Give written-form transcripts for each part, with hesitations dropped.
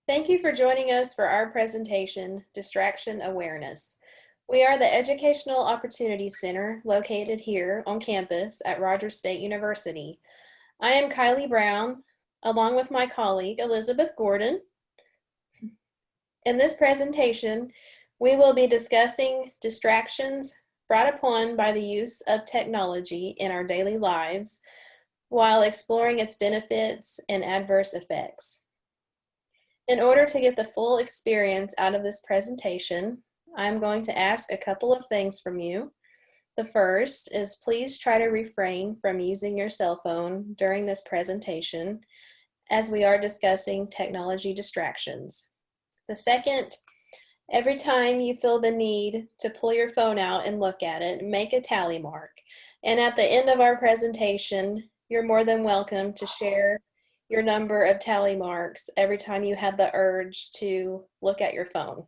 Thank you for joining us for our presentation, Distraction Awareness. We are the Educational Opportunity Center located here on campus at Rogers State University. I am Kylie Brown, along with my colleague, Elizabeth Gordon. In this presentation, we will be discussing distractions brought upon by the use of technology in our daily lives while exploring its benefits and adverse effects. In order to get the full experience out of this presentation, I'm going to ask a couple of things from you. The first is please try to refrain from using your cell phone during this presentation as we are discussing technology distractions. The second, every time you feel the need to pull your phone out and look at it, make a tally mark. And at the end of our presentation, you're more than welcome to share your number of tally marks every time you have the urge to look at your phone.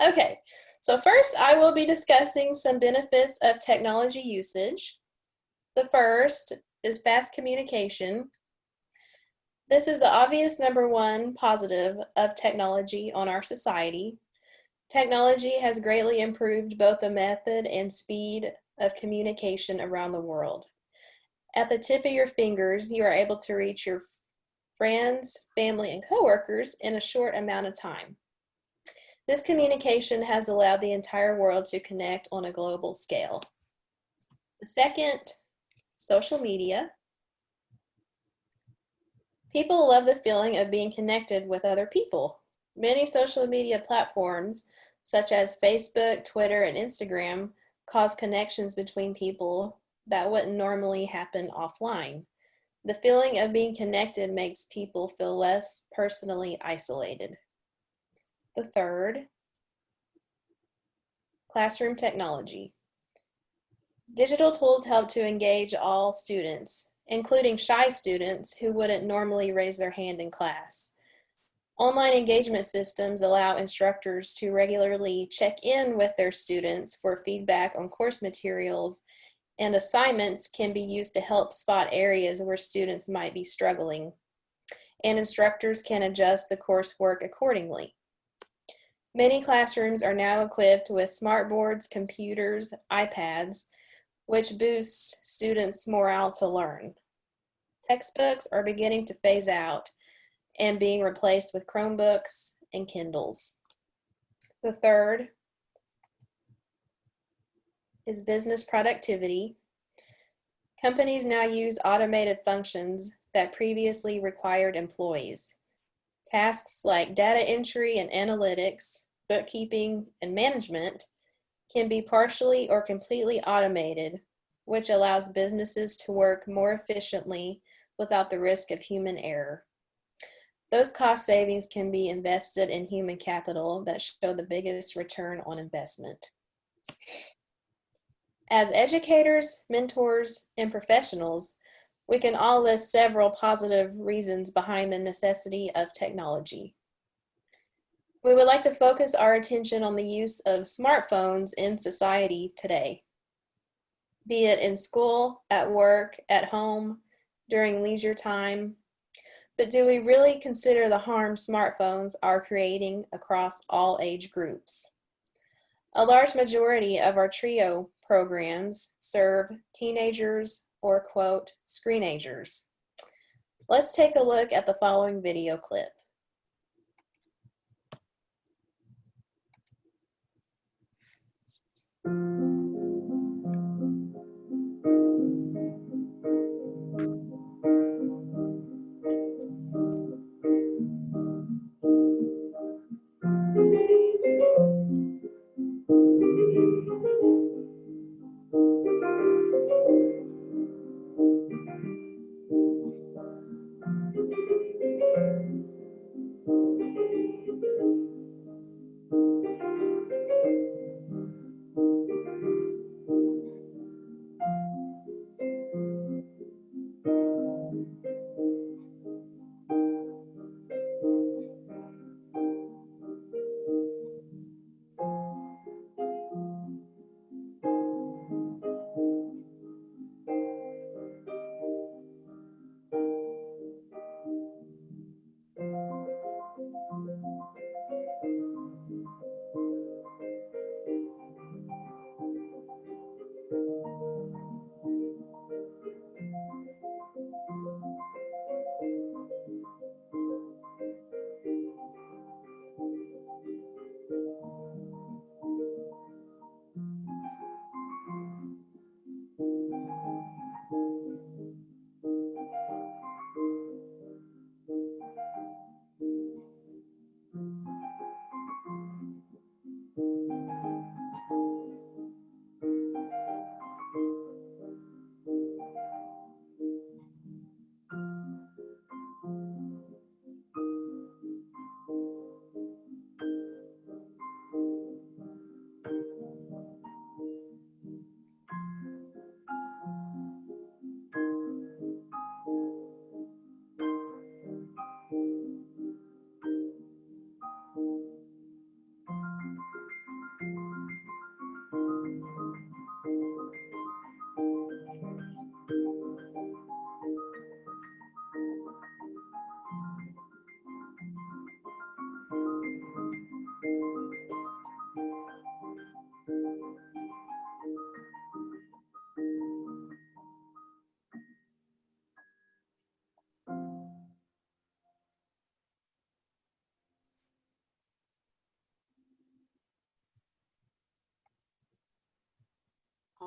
Okay, so first I will be discussing some benefits of technology usage. The first is fast communication. This is the obvious number one positive of technology on our society. Technology has greatly improved both the method and speed of communication around the world. At the tip of your fingers, you are able to reach your friends, family, and coworkers in a short amount of time. This communication has allowed the entire world to connect on a global scale. The second, social media. People love the feeling of being connected with other people. Many social media platforms, such as Facebook, Twitter, and Instagram, cause connections between people that wouldn't normally happen offline. The feeling of being connected makes people feel less personally isolated. The third, classroom technology. Digital tools help to engage all students, including shy students who wouldn't normally raise their hand in class. Online engagement systems allow instructors to regularly check in with their students for feedback on course materials, and assignments can be used to help spot areas where students might be struggling, and instructors can adjust the coursework accordingly. Many classrooms are now equipped with smartboards, computers, iPads, which boosts students' morale to learn. Textbooks are beginning to phase out and being replaced with Chromebooks and Kindles. The third is business productivity. Companies now use automated functions that previously required employees. Tasks like data entry and analytics, bookkeeping, and management can be partially or completely automated, which allows businesses to work more efficiently without the risk of human error. Those cost savings can be invested in human capital that show the biggest return on investment. As educators, mentors, and professionals, we can all list several positive reasons behind the necessity of technology. We would like to focus our attention on the use of smartphones in society today, be it in school, at work, at home, during leisure time. But do we really consider the harm smartphones are creating across all age groups? A large majority of our TRIO programs serve teenagers or, quote, screenagers. Let's take a look at the following video clip.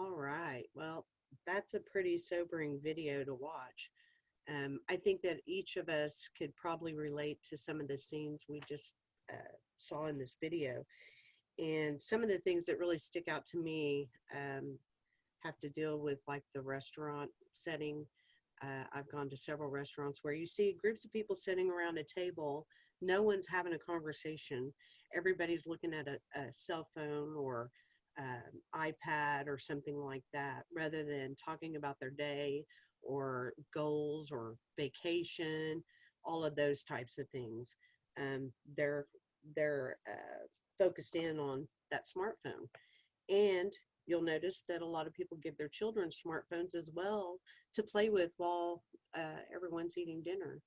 All right. Well, that's a pretty sobering video to watch. I think that each of us could probably relate to some of the scenes we just saw in this video. And some of the things that really stick out to me have to deal with like the restaurant setting. I've gone to several restaurants where you see groups of people sitting around a table. No one's having a conversation. Everybody's looking at a cell phone or iPad or something like that, rather than talking about their day or goals or vacation, all of those types of things. They're focused in on that smartphone. And you'll notice that a lot of people give their children smartphones as well to play with while everyone's eating dinner.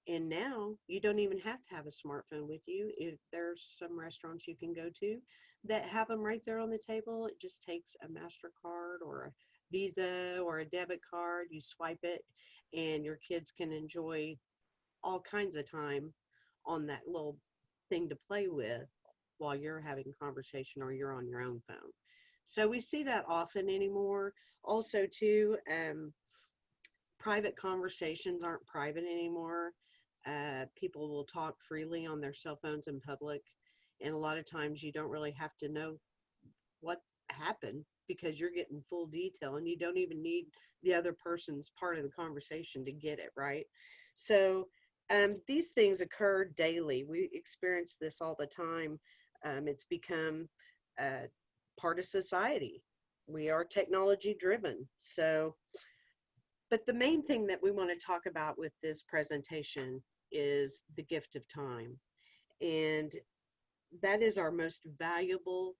And now you don't even have to have a smartphone with you. If there's some restaurants you can go to that have them right there on the table, it just takes a MasterCard or a Visa or a debit card. You swipe it, and your kids can enjoy all kinds of time on that little thing to play with while you're having a conversation or you're on your own phone. So we see that often anymore. Also, too, private conversations aren't private anymore. People will talk freely on their cell phones in public, and a lot of times you don't really have to know what happened because you're getting full detail, and you don't even need the other person's part of the conversation to get it right. So these things occur daily. We experience this all the time. It's become part of society. We are technology driven. So, but the main thing that we want to talk about with this presentation is the gift of time. And that is our most valuable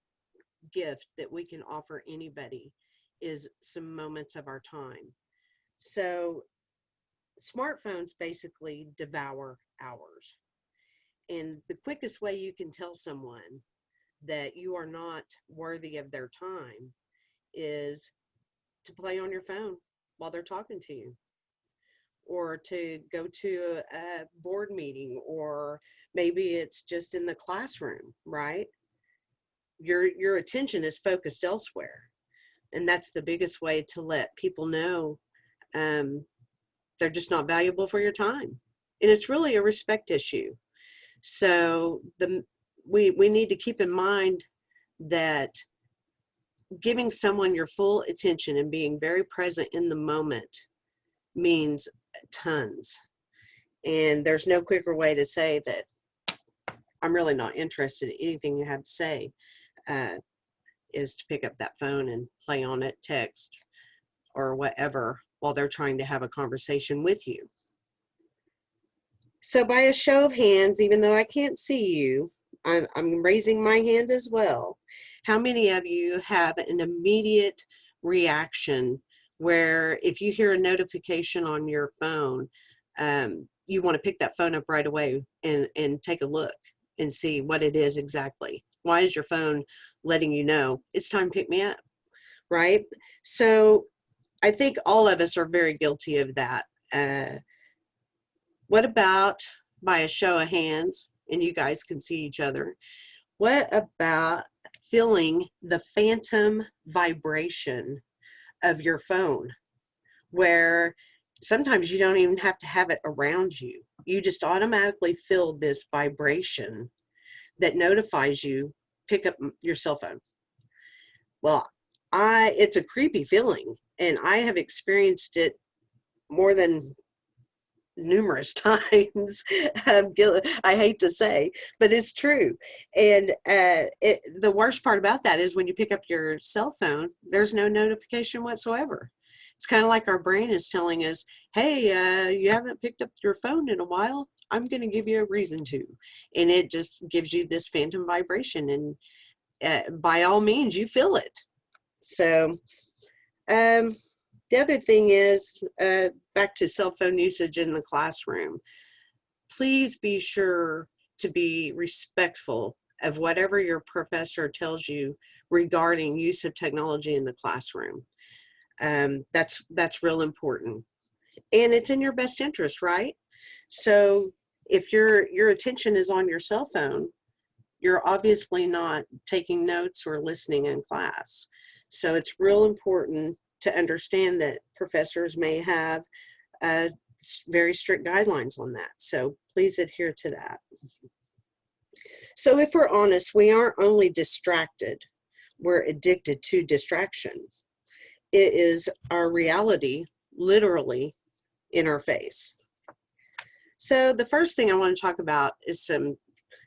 gift that we can offer anybody, is some moments of our time. So smartphones basically devour hours. And the quickest way you can tell someone that you are not worthy of their time is to play on your phone while they're talking to you, or to go to a board meeting, or maybe it's just in the classroom, right? Your attention is focused elsewhere. And that's the biggest way to let people know they're just not valuable for your time. And it's really a respect issue. So we need to keep in mind that giving someone your full attention and being very present in the moment means tons. And there's no quicker way to say that I'm really not interested in anything you have to say, is to pick up that phone and play on it, text, or whatever, while they're trying to have a conversation with you. So by a show of hands, even though I can't see you, I'm raising my hand as well. How many of you have an immediate reaction where if you hear a notification on your phone, you want to pick that phone up right away and take a look and see what it is exactly? Why is your phone letting you know it's time to pick me up, right? So I think all of us are very guilty of that. What about, by a show of hands, and you guys can see each other, what about feeling the phantom vibration of your phone, where sometimes you don't even have to have it around you? You just automatically feel this vibration that notifies you, pick up your cell phone. Well, it's a creepy feeling, and I have experienced it more than numerous times. I hate to say, but it's true. And the worst part about that is when you pick up your cell phone, there's no notification whatsoever. It's kind of like our brain is telling us, hey, you haven't picked up your phone in a while. I'm going to give you a reason to. And it just gives you this phantom vibration. And by all means, you feel it. So the other thing is, back to cell phone usage in the classroom. Please be sure to be respectful of whatever your professor tells you regarding use of technology in the classroom. That's real important. And it's in your best interest, right? So if your attention is on your cell phone, you're obviously not taking notes or listening in class. So it's real important to understand that professors may have very strict guidelines on that. So please adhere to that. So if we're honest, we aren't only distracted, we're addicted to distraction. It is our reality, literally, in our face. So the first thing I want to talk about is some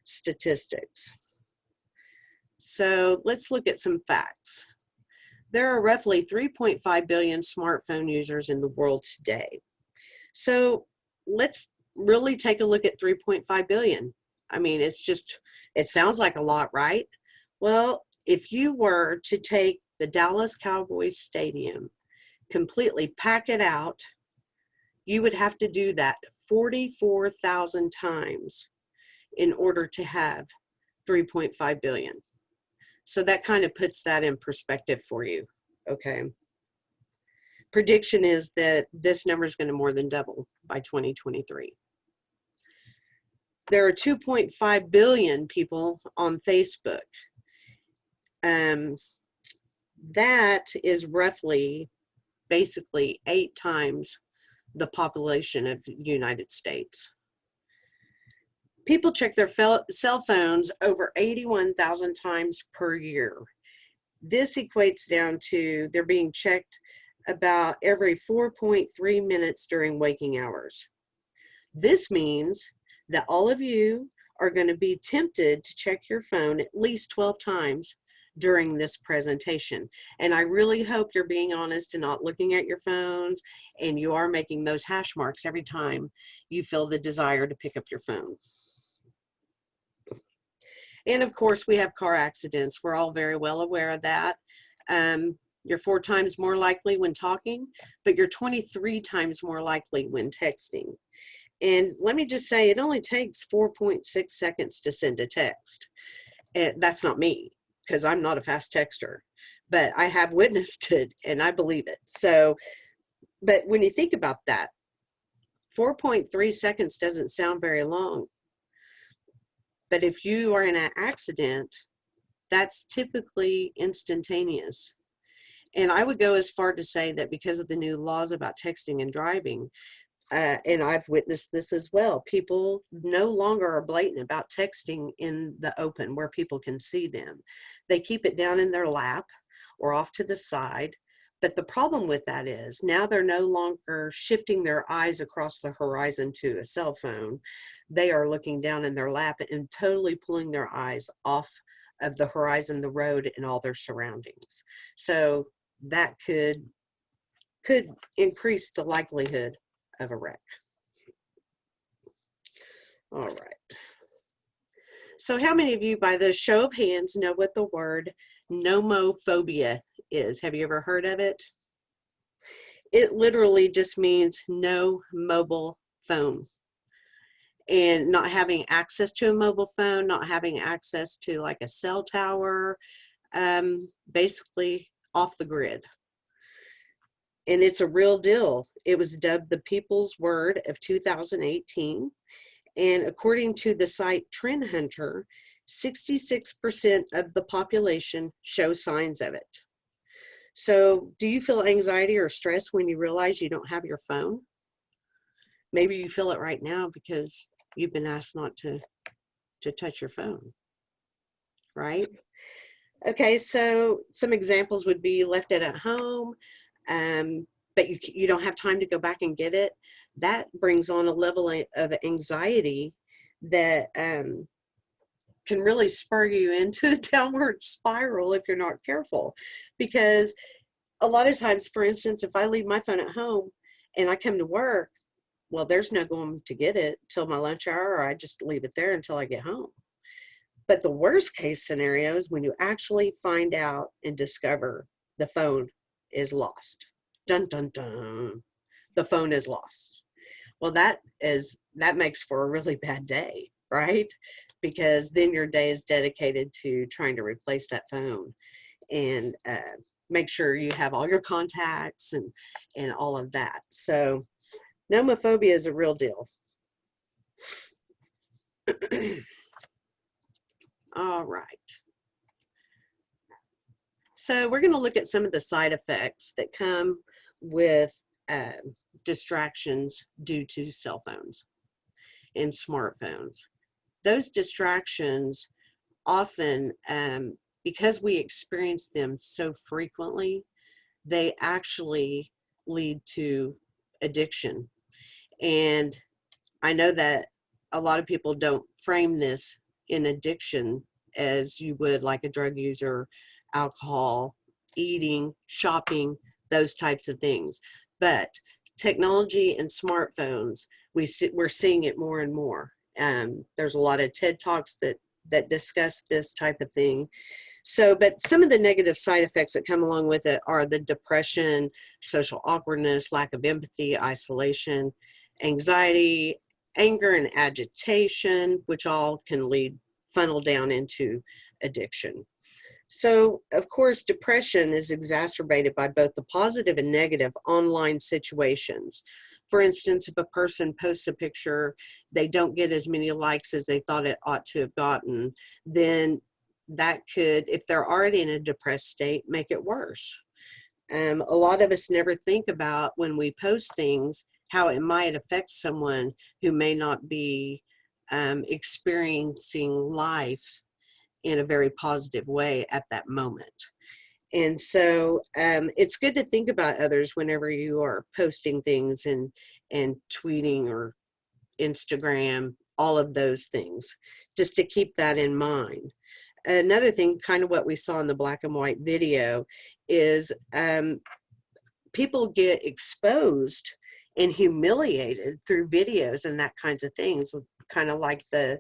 statistics. So let's look at some facts. There are roughly 3.5 billion smartphone users in the world today. So let's really take a look at 3.5 billion. I mean, it sounds like a lot, right? Well, if you were to take the Dallas Cowboys Stadium, completely pack it out, you would have to do that 44,000 times in order to have 3.5 billion. So that kind of puts that in perspective for you, okay? Prediction is that this number is going to more than double by 2023. There are 2.5 billion people on Facebook. That is roughly, basically 8 times the population of the United States. People check their cell phones over 81,000 times per year. This equates down to they're being checked about every 4.3 minutes during waking hours. This means that all of you are going to be tempted to check your phone at least 12 times during this presentation. And I really hope you're being honest and not looking at your phones, and you are making those hash marks every time you feel the desire to pick up your phone. And of course, we have car accidents. We're all very well aware of that. You're 4 times more likely when talking, but you're 23 times more likely when texting. And let me just say, it only takes 4.6 seconds to send a text. And that's not me, because I'm not a fast texter, but I have witnessed it and I believe it. So, but when you think about that, 4.3 seconds doesn't sound very long. But if you are in an accident, that's typically instantaneous. And I would go as far to say that because of the new laws about texting and driving, and I've witnessed this as well, people no longer are blatant about texting in the open where people can see them. They keep it down in their lap or off to the side. But the problem with that is now they're no longer shifting their eyes across the horizon to a cell phone. They are looking down in their lap and totally pulling their eyes off of the horizon, the road, and all their surroundings. So that could increase the likelihood of a wreck. All right. So how many of you, by the show of hands, know what the word nomophobia is? Have you ever heard of it? It literally just means no mobile phone. And not having access to a mobile phone, not having access to like a cell tower, basically off the grid. And it's a real deal. It was dubbed the People's Word of 2018. And according to the site Trend Hunter, 66% of the population show signs of it. So do you feel anxiety or stress when you realize you don't have your phone? Maybe you feel it right now because you've been asked not to touch your phone, right? Okay, so some examples would be left it at home, but you don't have time to go back and get it. That brings on a level of anxiety that can really spur you into a downward spiral if you're not careful. Because a lot of times, for instance, if I leave my phone at home and I come to work, well, there's no going to get it till my lunch hour, or I just leave it there until I get home. But the worst case scenario is when you actually find out and discover the phone is lost. Dun, dun, dun. The phone is lost. Well, that makes for a really bad day, right? Because then your day is dedicated to trying to replace that phone and make sure you have all your contacts and all of that. So nomophobia is a real deal. All right. So we're going to look at some of the side effects that come with distractions due to cell phones and smartphones. Those distractions often, because we experience them so frequently, they actually lead to addiction. And I know that a lot of people don't frame this in addiction as you would like a drug user, alcohol, eating, shopping, those types of things. But technology and smartphones, we're seeing it more and more. There's a lot of TED Talks that discuss this type of thing. So, but some of the negative side effects that come along with it are the depression, social awkwardness, lack of empathy, isolation, anxiety, anger and agitation, which all can funnel down into addiction. So, of course, depression is exacerbated by both the positive and negative online situations. For instance, if a person posts a picture, they don't get as many likes as they thought it ought to have gotten, then that could, if they're already in a depressed state, make it worse. A lot of us never think about when we post things how it might affect someone who may not be experiencing life in a very positive way at that moment. And so it's good to think about others whenever you are posting things and tweeting or Instagram, all of those things, just to keep that in mind. Another thing, kind of what we saw in the black and white video, is people get exposed and humiliated through videos and that kinds of things, kind of like the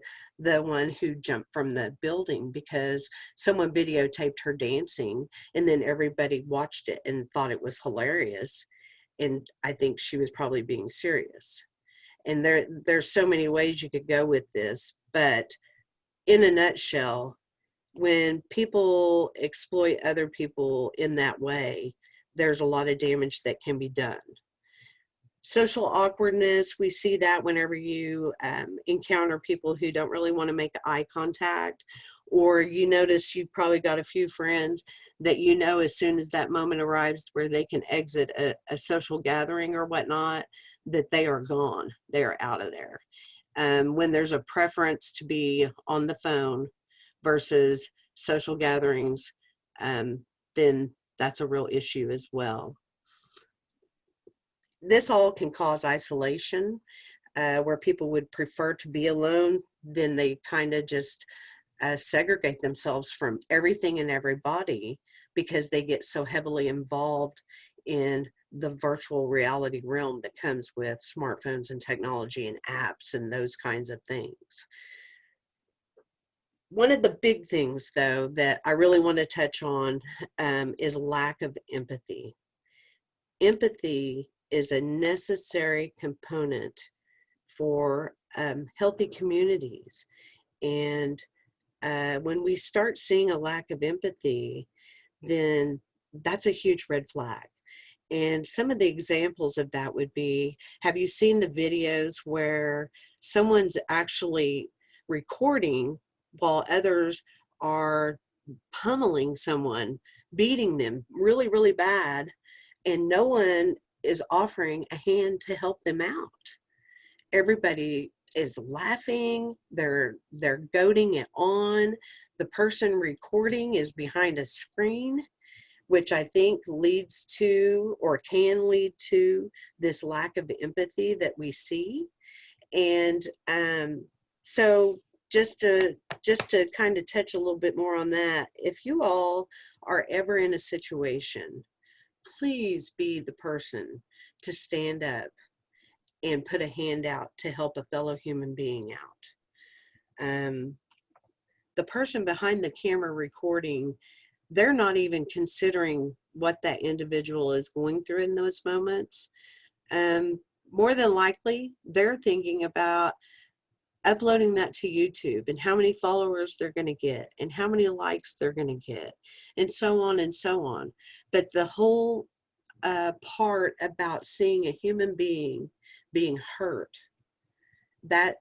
one who jumped from the building because someone videotaped her dancing and then everybody watched it and thought it was hilarious, and I think she was probably being serious. And there's so many ways you could go with this, but in a nutshell, when people exploit other people in that way, there's a lot of damage that can be done. Social awkwardness, we see that whenever you encounter people who don't really want to make eye contact, or you notice you've probably got a few friends that you know as soon as that moment arrives where they can exit a social gathering or whatnot, that they are gone, they are out of there. When there's a preference to be on the phone versus social gatherings, then that's a real issue as well. This all can cause isolation, where people would prefer to be alone, then they kind of just segregate themselves from everything and everybody because they get so heavily involved in the virtual reality realm that comes with smartphones and technology and apps and those kinds of things. One of the big things, though, that I really want to touch on is lack of empathy. Empathy is a necessary component for healthy communities. And when we start seeing a lack of empathy, then that's a huge red flag. And some of the examples of that would be, have you seen the videos where someone's actually recording while others are pummeling someone, beating them really, really bad, and no one is offering a hand to help them out? Everybody is laughing, they're goading it on. The person recording is behind a screen, which I think leads to, or can lead to, this lack of empathy that we see. And so just to kind of touch a little bit more on that, if you all are ever in a situation, please be the person to stand up and put a hand out to help a fellow human being out. The person behind the camera recording, they're not even considering what that individual is going through in those moments. More than likely, they're thinking about uploading that to YouTube and how many followers they're going to get and how many likes they're going to get, and so on and so on. But the whole part about seeing a human being being hurt, that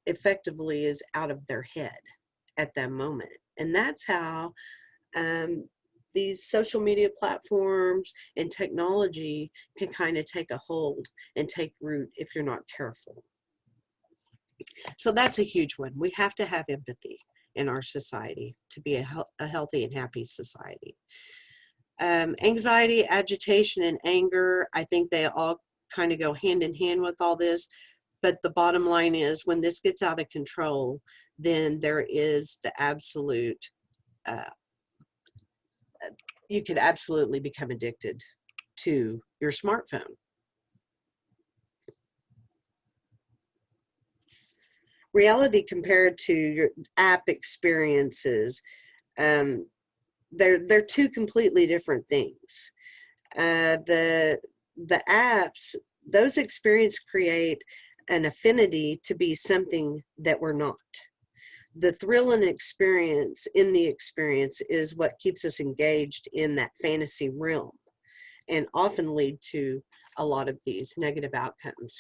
effectively is out of their head at that moment. And that's how these social media platforms and technology can kind of take a hold and take root if you're not careful. So that's a huge one. We have to have empathy in our society to be a healthy and happy society. Anxiety, agitation, and anger, I think they all kind of go hand in hand with all this. But the bottom line is, when this gets out of control, then there is the absolute, you could absolutely become addicted to your smartphone. Reality compared to your app experiences, they're two completely different things. The apps, those experiences create an affinity to be something that we're not. The thrill and experience in the experience is what keeps us engaged in that fantasy realm, and often lead to a lot of these negative outcomes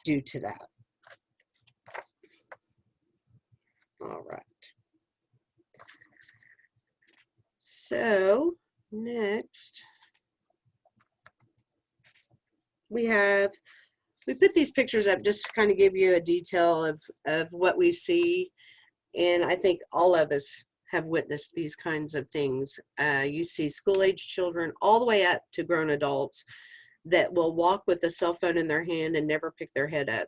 due to that. All right. So next, we put these pictures up just to kind of give you a detail of what we see. And I think all of us have witnessed these kinds of things. You see school-age children all the way up to grown adults that will walk with a cell phone in their hand and never pick their head up.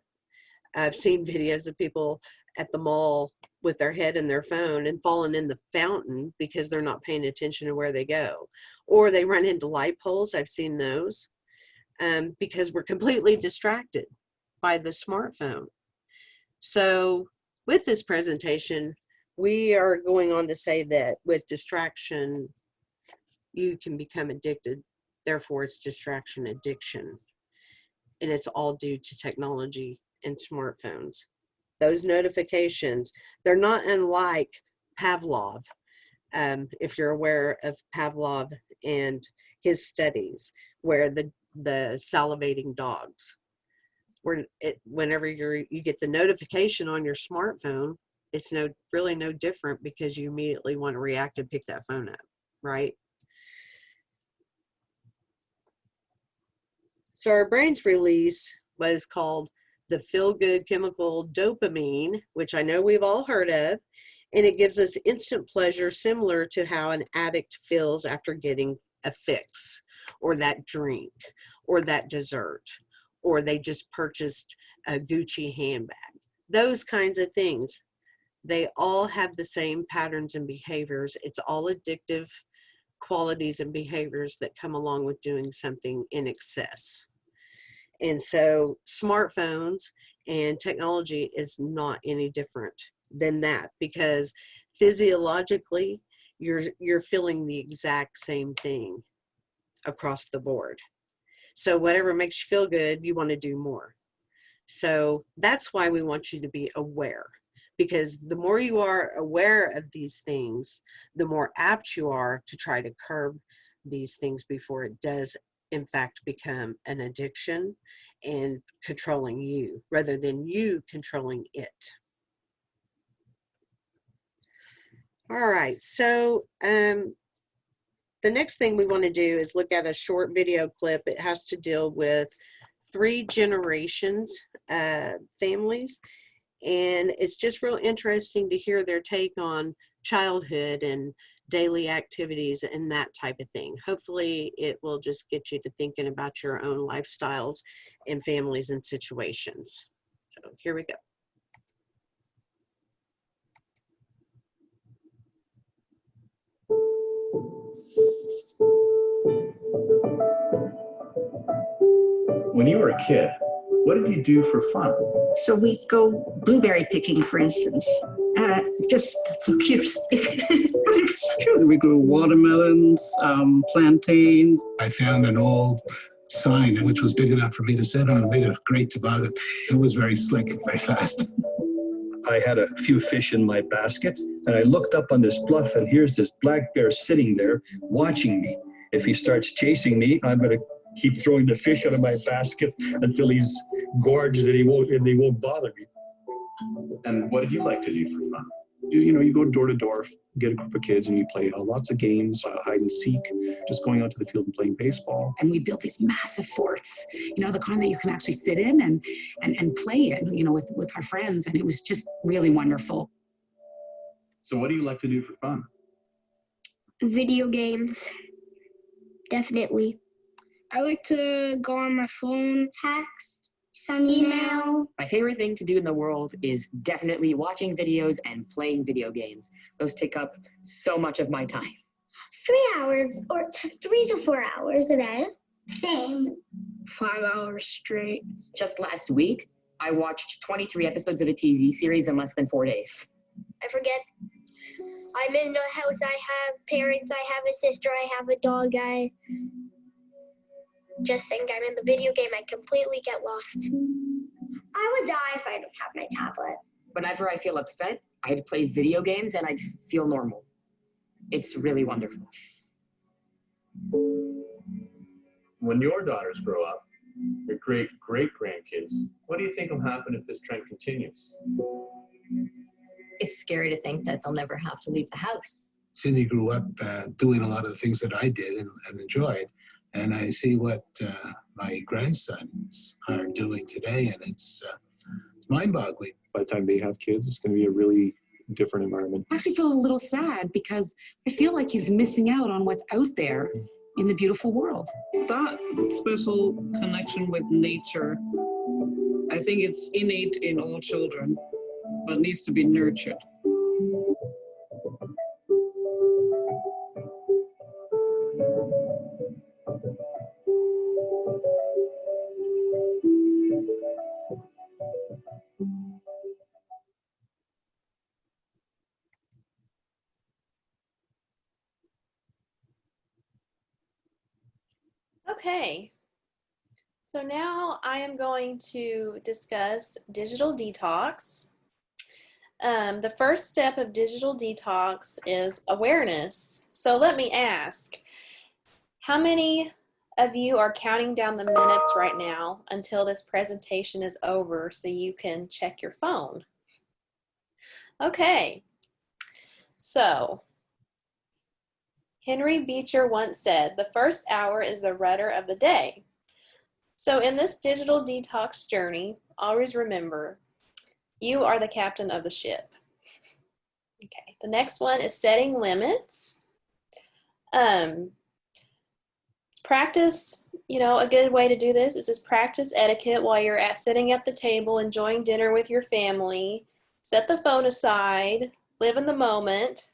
I've seen videos of people at the mall with their head in their phone and falling in the fountain because they're not paying attention to where they go. Or they run into light poles. I've seen those because we're completely distracted by the smartphone. So with this presentation, we are going on to say that with distraction, you can become addicted. Therefore, it's distraction addiction. And it's all due to technology and smartphones. Those notifications, they're not unlike Pavlov. If you're aware of Pavlov and his studies, where the salivating dogs, whenever you get the notification on your smartphone, it's really no different, because you immediately want to react and pick that phone up, right? So our brains release what is called the feel-good chemical dopamine, which I know we've all heard of, and it gives us instant pleasure, similar to how an addict feels after getting a fix, or that drink, or that dessert, or they just purchased a Gucci handbag. Those kinds of things, they all have the same patterns and behaviors. It's all addictive qualities and behaviors that come along with doing something in excess. And so smartphones and technology is not any different than that, because physiologically you're feeling the exact same thing across the board. So whatever makes you feel good, you want to do more. So that's why we want you to be aware, because the more you are aware of these things, the more apt you are to try to curb these things before it does in fact become an addiction and controlling you, rather than you controlling it. All right, so the next thing we want to do is look at a short video clip. It has to deal with 3 generations families, and it's just real interesting to hear their take on childhood and daily activities and that type of thing. Hopefully it will just get you to thinking about your own lifestyles and families and situations. So here we go. When you were a kid, what did you do for fun? So we go blueberry picking, for instance. Just so cute. It's true. We grew watermelons, plantains. I found an old sign which was big enough for me to sit on. It made a great toboggan. It was very slick and very fast. I had a few fish in my basket, and I looked up on this bluff, and here's this black bear sitting there watching me. If he starts chasing me, I'm going to keep throwing the fish out of my basket until he's gorged and he won't bother me. And what did you like to do for fun? you go door to door, get a group of kids, and you play lots of games, hide and seek, just going out to the field and playing baseball. And we built these massive forts, the kind that you can actually sit in and play in, with our friends. And it was just really wonderful. So what do you like to do for fun? Video games, definitely. I like to go on my phone, text, send email. My favorite thing to do in the world is definitely watching videos and playing video games. Those take up so much of my time. 3 hours or 3 to 4 hours a day. Same. 5 hours straight. Just last week, I watched 23 episodes of a TV series in less than 4 days. I forget. I'm in a house. I have parents. I have a sister. I have a dog. I just think I'm in the video game. I completely get lost. I would die if I don't have my tablet. Whenever I feel upset, I'd play video games and I'd feel normal. It's really wonderful. When your daughters grow up, your great-great-grandkids, what do you think will happen if this trend continues? It's scary to think that they'll never have to leave the house. Cindy grew up doing a lot of the things that I did and enjoyed. And I see what my grandsons are doing today, and it's mind-boggling. By the time they have kids, it's going to be a really different environment. I actually feel a little sad because I feel like he's missing out on what's out there in the beautiful world. That special connection with nature, I think it's innate in all children, but needs to be nurtured. Okay, so now I am going to discuss digital detox. The first step of digital detox is awareness. So let me ask, how many of you are counting down the minutes right now until this presentation is over so you can check your phone? Okay, so Henry Beecher once said, the first hour is the rudder of the day. So in this digital detox journey, always remember, you are the captain of the ship. Okay, the next one is setting limits. Practice, a good way to do this is just practice etiquette while you're sitting at the table, enjoying dinner with your family. Set the phone aside, live in the moment.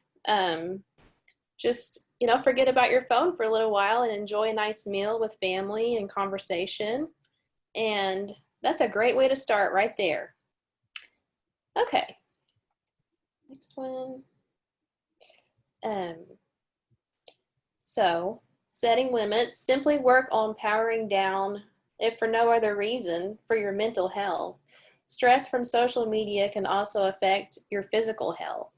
Just, forget about your phone for a little while and enjoy a nice meal with family and conversation. And that's a great way to start right there. Okay, next one. So, setting limits, simply work on powering down, if for no other reason, for your mental health. Stress from social media can also affect your physical health.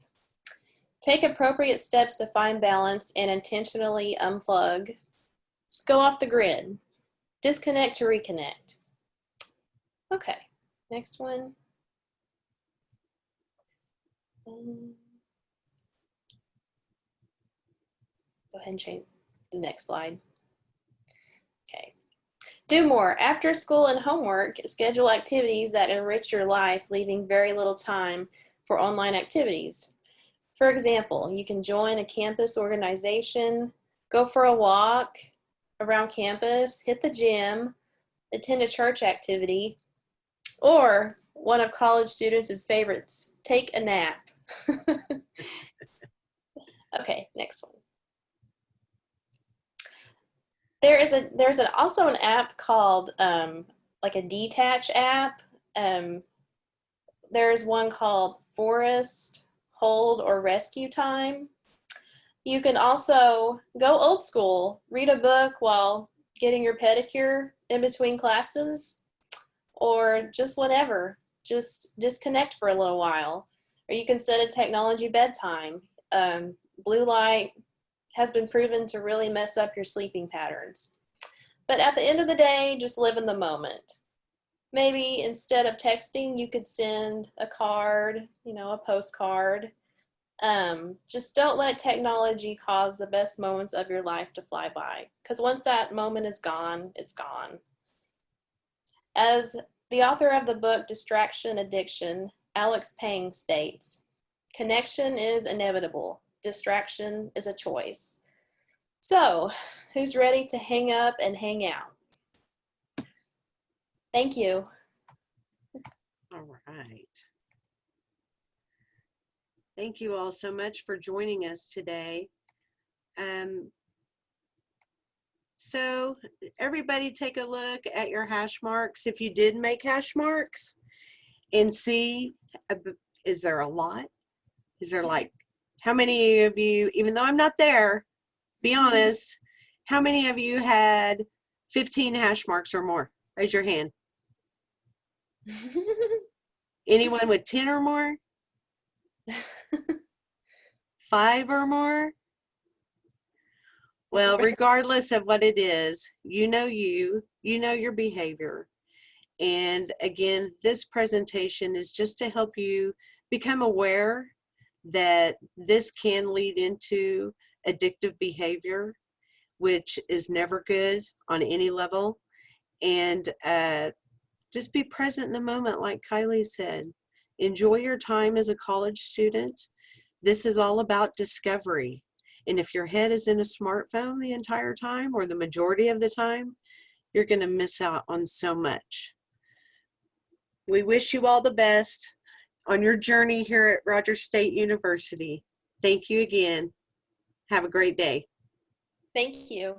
Take appropriate steps to find balance and intentionally unplug. Just go off the grid. Disconnect to reconnect. Okay, next one. Go ahead and change the next slide. Okay. Do more. After school and homework, schedule activities that enrich your life, leaving very little time for online activities. For example, you can join a campus organization, go for a walk around campus, hit the gym, attend a church activity, or one of college students' favorites, take a nap. Okay, next one. There's also an app called like a detach app. There's one called Forest, Hold, or Rescue Time. You can also go old school, read a book while getting your pedicure in between classes, or just whenever. Just disconnect for a little while. Or you can set a technology bedtime. Blue light has been proven to really mess up your sleeping patterns. But at the end of the day, just live in the moment. Maybe instead of texting, you could send a card, a postcard, Just don't let technology cause the best moments of your life to fly by, because once that moment is gone, it's gone. As the author of the book Distraction Addiction, Alex Pang states, connection is inevitable, distraction is a choice. So, who's ready to hang up and hang out? Thank you. All right. Thank you all so much for joining us today. So everybody take a look at your hash marks. If you did make hash marks, and see, is there a lot? Is there like, how many of you, even though I'm not there, be honest, how many of you had 15 hash marks or more? Raise your hand. Anyone with 10 or more? 5 or more? Well, regardless of what it is, you know your behavior. And again, this presentation is just to help you become aware that this can lead into addictive behavior, which is never good on any level. And just be present in the moment, like Kylie said. Enjoy your time as a college student. This is all about discovery. And if your head is in a smartphone the entire time or the majority of the time, you're going to miss out on so much. We wish you all the best on your journey here at Rogers State University. Thank you again. Have a great day. Thank you.